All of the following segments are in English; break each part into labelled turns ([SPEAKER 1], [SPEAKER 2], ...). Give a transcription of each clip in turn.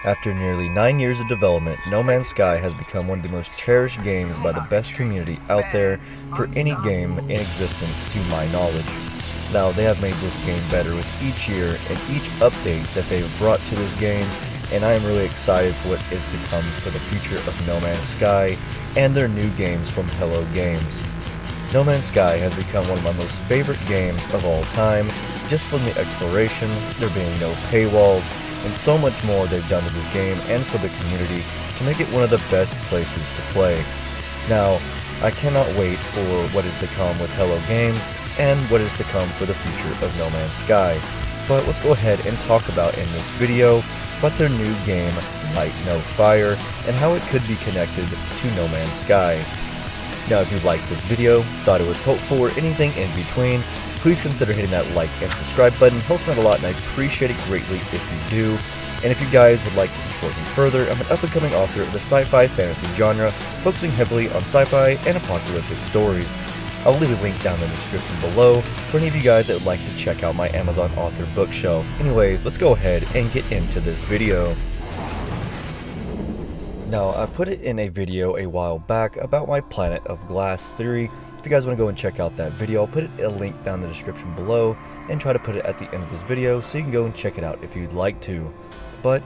[SPEAKER 1] After nearly 9 years of development, No Man's Sky has become one of the most cherished games by the best community out there for any game in existence to my knowledge. Now, they have made this game better with each year and each update that they've brought to this game, and I am really excited for what is to come for the future of No Man's Sky and their new games from Hello Games. No Man's Sky has become one of my most favorite games of all time, just from the exploration, there being no paywalls, and so much more they've done to this game and for the community to make it one of the best places to play. Now, I cannot wait for what is to come with Hello Games and what is to come for the future of No Man's Sky. But let's go ahead and talk about in this video about their new game, Light No Fire, and how it could be connected to No Man's Sky. Now, if you liked this video, thought it was helpful, or anything in between, please consider hitting that like and subscribe button. It helps me out a lot, and I appreciate it greatly if you do. And if you guys would like to support me further, I'm an up-and-coming author of the sci-fi fantasy genre, focusing heavily on sci-fi and apocalyptic stories. I'll leave a link down in the description below for any of you guys that would like to check out my Amazon author bookshelf. Anyways, let's go ahead and get into this video. Now, I put it in a video a while back about my Planet of Glass theory. If you guys want to go and check out that video, I'll put a link down in the description below and try to put it at the end of this video so you can go and check it out if you'd like to. But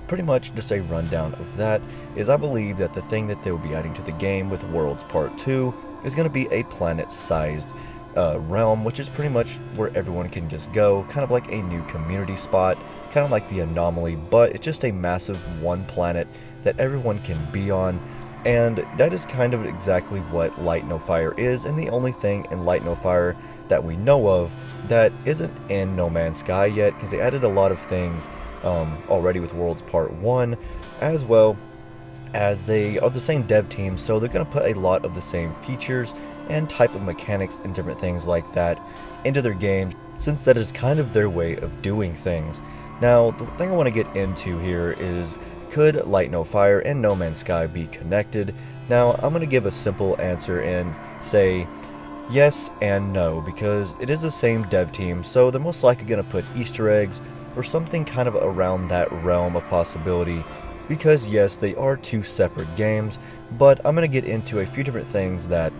[SPEAKER 1] pretty much just a rundown of that is I believe that the thing that they will be adding to the game with Worlds Part 2 is going to be a planet-sized realm, which is pretty much where everyone can just go, kind of like a new community spot, kind of like the Anomaly, but it's just a massive one planet that everyone can be on. And that is kind of exactly what Light No Fire is, and the only thing in Light No Fire that we know of that isn't in No Man's Sky yet, because they added a lot of things already with Worlds Part 1, as well as they are the same dev team, so they're going to put a lot of the same features and type of mechanics and different things like that into their games, since that is kind of their way of doing things. Now, the thing I want to get into here is, could Light No Fire and No Man's Sky be connected? Now, I'm going to give a simple answer and say yes and no, because it is the same dev team, so they're most likely going to put Easter eggs or something kind of around that realm of possibility, because yes, they are two separate games, but I'm going to get into a few different things that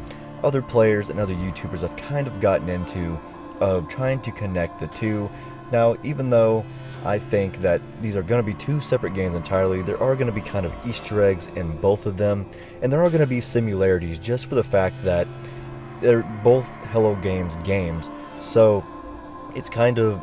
[SPEAKER 1] other players and other YouTubers have kind of gotten into of trying to connect the two. Now, even though I think that these are going to be two separate games entirely, there are going to be kind of Easter eggs in both of them, and there are going to be similarities just for the fact that they're both Hello Games games, so it's kind of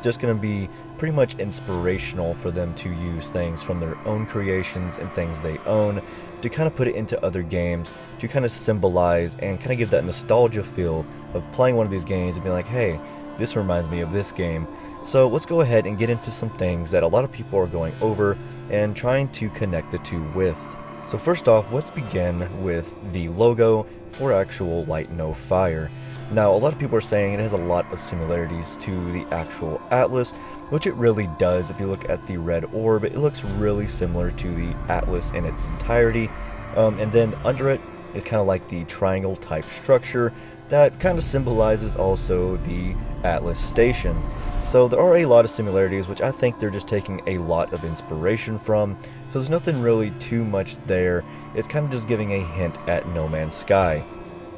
[SPEAKER 1] just going to be pretty much inspirational for them to use things from their own creations and things they own to kind of put it into other games, to kind of symbolize and kind of give that nostalgia feel of playing one of these games and being like, hey, this reminds me of this game. So let's go ahead and get into some things that a lot of people are going over and trying to connect the two with. So first off, let's begin with the logo for actual Light No Fire. Now, a lot of people are saying it has a lot of similarities to the actual Atlas, which it really does. If you look at the red orb, it looks really similar to the Atlas in its entirety. And then under it is kind of like the triangle type structure that kind of symbolizes also the Atlas station. So there are a lot of similarities, which I think they're just taking a lot of inspiration from. So there's nothing really too much there. It's kind of just giving a hint at No Man's Sky.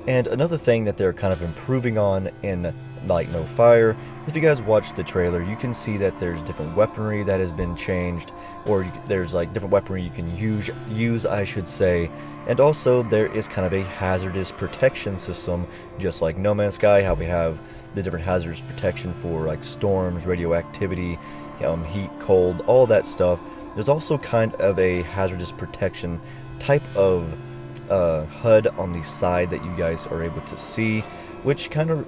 [SPEAKER 1] And another thing that they're kind of improving on in Light No Fire, if you guys watch the trailer, you can see that there's different weaponry that has been changed, or there's like different weaponry you can use, I should say. And also there is kind of a hazardous protection system, just like No Man's Sky, how we have the different hazardous protection for like storms, radioactivity, heat, cold, all that stuff. There's also kind of a hazardous protection type of HUD on the side that you guys are able to see, which kind of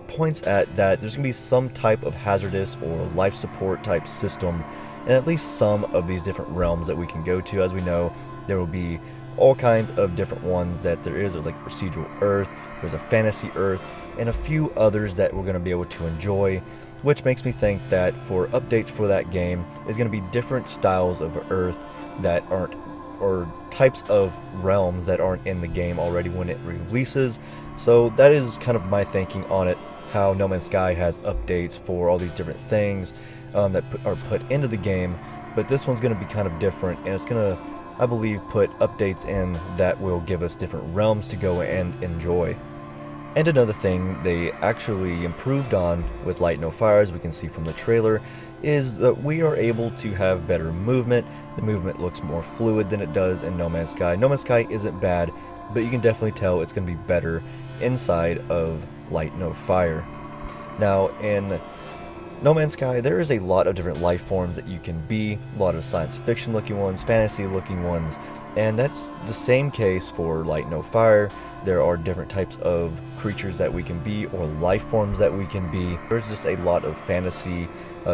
[SPEAKER 1] points at that there's going to be some type of hazardous or life support type system in at least some of these different realms that we can go to. As we know, there will be all kinds of different ones that there is. There's like procedural Earth, there's a fantasy Earth, and a few others that we're going to be able to enjoy, which makes me think that for updates for that game is going to be different styles of Earth that aren't, or types of realms that aren't in the game already when it releases. So that is kind of my thinking on it, how No Man's Sky has updates for all these different things that are put into the game but this one's going to be kind of different, and it's going to, I believe, put updates in that will give us different realms to go and enjoy. And another thing they actually improved on with Light No Fire, as we can see from the trailer, is that we are able to have better movement. The movement looks more fluid than it does in No Man's Sky. No Man's Sky isn't bad, but you can definitely tell it's going to be better inside of Light No Fire. Now, in No Man's Sky, there is a lot of different life forms that you can be, a lot of science fiction looking ones, fantasy looking ones, and that's the same case for Light No Fire. There are different types of creatures that we can be, or life forms that we can be. There's just a lot of fantasy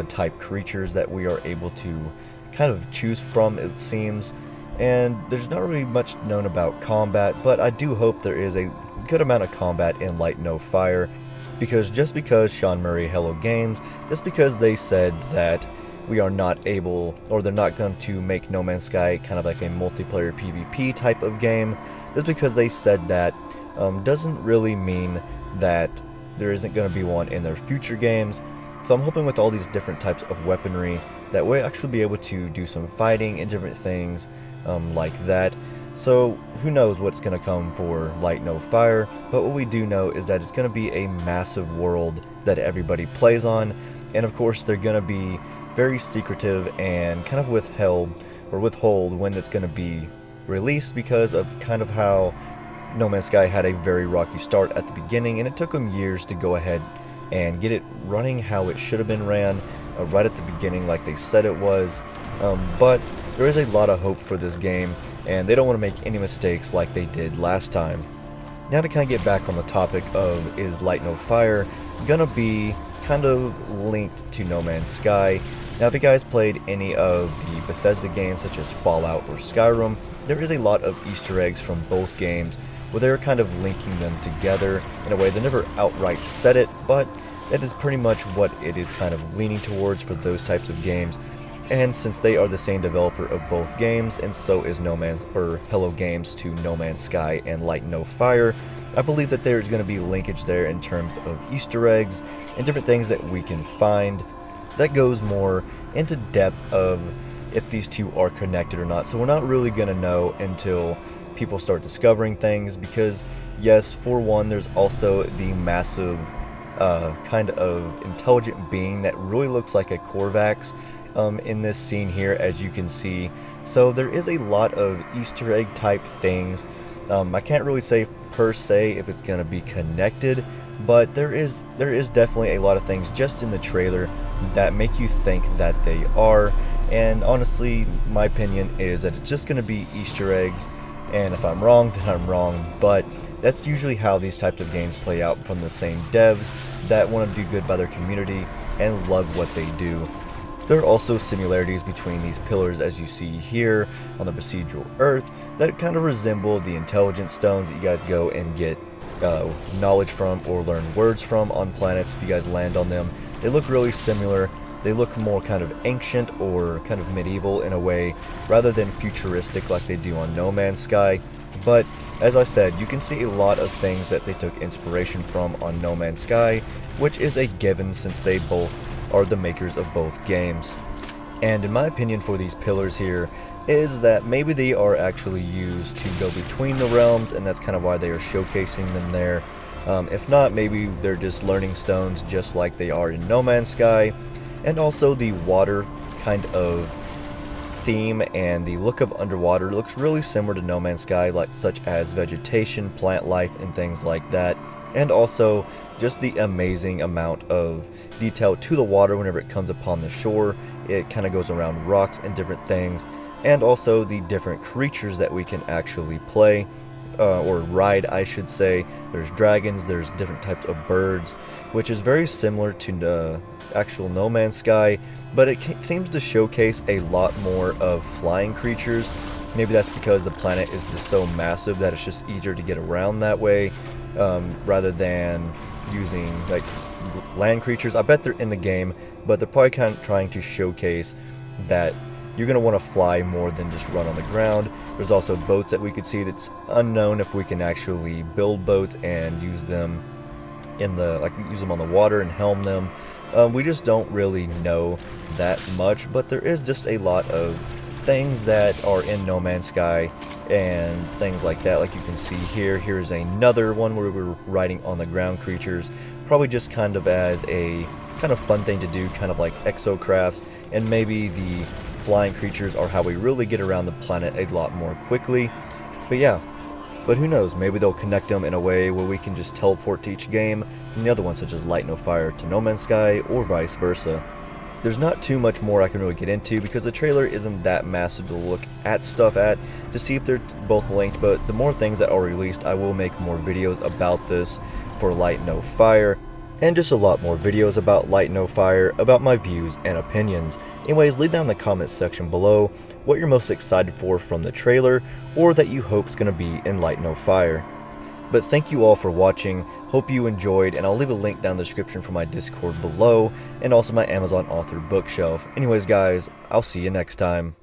[SPEAKER 1] type creatures that we are able to kind of choose from, it seems. And there's not really much known about combat, but I do hope there is a good amount of combat in Light No Fire, because just because Sean Murray Hello Games, just because they said that we are not able, or they're not going to make No Man's Sky kind of like a multiplayer PvP type of game, just because they said that doesn't really mean that there isn't going to be one in their future games. So I'm hoping with all these different types of weaponry that we'll actually be able to do some fighting and different things like that. So who knows what's going to come for Light No Fire, but what we do know is that it's going to be a massive world that everybody plays on, and of course they're going to be very secretive and kind of withhold when it's going to be released, because of kind of how No Man's Sky had a very rocky start at the beginning, and it took them years to go ahead and get it running how it should have been ran right at the beginning like they said it was. But there is a lot of hope for this game, and they don't want to make any mistakes like they did last time. Now to kind of get back on the topic of, is Light No Fire gonna be kind of linked to No Man's Sky? Now if you guys played any of the Bethesda games such as Fallout or Skyrim, there is a lot of Easter eggs from both games where they're kind of linking them together in a way. They never outright said it, but that is pretty much what it is kind of leaning towards for those types of games. And since they are the same developer of both games, and so is Hello Games to No Man's Sky and Light No Fire, I believe that there's going to be linkage there in terms of Easter eggs and different things that we can find that goes more into depth of if these two are connected or not. So we're not really going to know until people start discovering things, because yes, for one, there's also the massive kind of intelligent being that really looks like a Korvax in this scene here, as you can see. So there is a lot of Easter egg type things. I can't really say per se if it's going to be connected, but there is definitely a lot of things just in the trailer that make you think that they are. And honestly, my opinion is that it's just going to be Easter eggs, and if I'm wrong, then I'm wrong, but that's usually how these types of games play out from the same devs that want to do good by their community and love what they do. There are also similarities between these pillars, as you see here on the procedural Earth, that kind of resemble the intelligence stones that you guys go and get knowledge from or learn words from on planets if you guys land on them. They look really similar. They look more kind of ancient or kind of medieval in a way, rather than futuristic like they do on No Man's Sky. But as I said, you can see a lot of things that they took inspiration from on No Man's Sky, which is a given since they both are the makers of both games. And in my opinion for these pillars here is that maybe they are actually used to go between the realms, and that's kind of why they are showcasing them there. If not, maybe they're just learning stones just like they are in No Man's Sky. And also the water kind of theme and the look of underwater looks really similar to No Man's Sky, like such as vegetation, plant life, and things like that. And also just the amazing amount of detail to the water whenever it comes upon the shore. It kind of goes around rocks and different things, and also the different creatures that we can actually play or ride, I should say. There's dragons, there's different types of birds, which is very similar to actual No Man's Sky, but it seems to showcase a lot more of flying creatures. Maybe that's because the planet is just so massive that it's just easier to get around that way, rather than using like land creatures. I bet they're in the game, but they're probably kind of trying to showcase that you're going to want to fly more than just run on the ground. There's also boats that we could see that's unknown if we can actually build boats and use them in the, like use them on the water and helm them. We just don't really know that much, but there is just a lot of things that are in No Man's Sky and things like that. Like you can see here, here's another one where we're riding on the ground creatures, probably just kind of as a kind of fun thing to do, kind of like exocrafts, and maybe the flying creatures are how we really get around the planet a lot more quickly. But yeah, but who knows, maybe they'll connect them in a way where we can just teleport to each game from the other ones, such as Light No Fire to No Man's Sky, or vice versa. There's not too much more I can really get into because the trailer isn't that massive to look at stuff at to see if they're both linked, but the more things that are released, I will make more videos about this for Light No Fire, and just a lot more videos about Light No Fire, about my views and opinions. Anyways, leave down in the comments section below what you're most excited for from the trailer, or that you hope is going to be in Light No Fire. But thank you all for watching, hope you enjoyed, and I'll leave a link down in the description for my Discord below, and also my Amazon author bookshelf. Anyways guys, I'll see you next time.